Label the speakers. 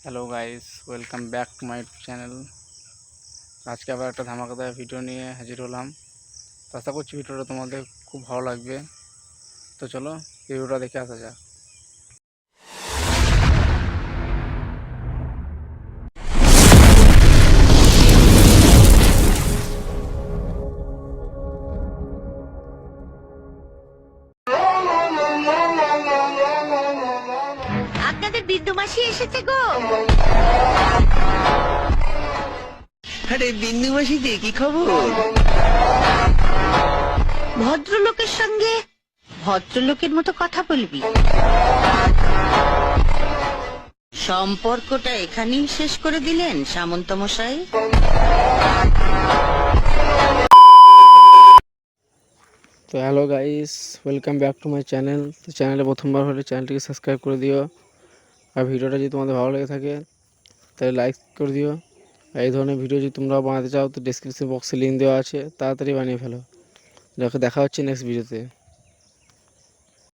Speaker 1: Hello guys, welcome back to my channel. আজকে আবার একটা ধামাকাদার ভিডিও নিয়ে হাজির হলাম। তো আশা করছি ভিডিওটা তোমাদের খুব ভালো লাগবে। তো চলো ভিডিওটা দেখে আসা যাক।
Speaker 2: আপনাদের বৃদ্ধ মাসি এসেছে গো।
Speaker 3: আরে বিন্দু মাসি যে কি খবর?
Speaker 2: ভদ্রলোকের সঙ্গে ভদ্রলোকের মতো কথা বলবি। সম্পর্কটা এখানেই শেষ করে দিলেন সামন্ত মশাই।
Speaker 1: তো hello guys, welcome back to my channel. তো চ্যানেলে প্রথমবার হলে চ্যানেলটিকে সাবস্ক্রাইব করে দিও। আর ভিডিওটা যদি তোমাদের ভালো লেগে থাকে তাহলে লাইক করে দিও। আর এই ধরনের ভিডিও যদি তোমরা বানাতে চাও তো ডেসক্রিপশন বক্সে লিঙ্ক দেওয়া আছে, তাড়াতাড়ি বানিয়ে ফেলো। দেখা হচ্ছে নেক্সট ভিডিওতে।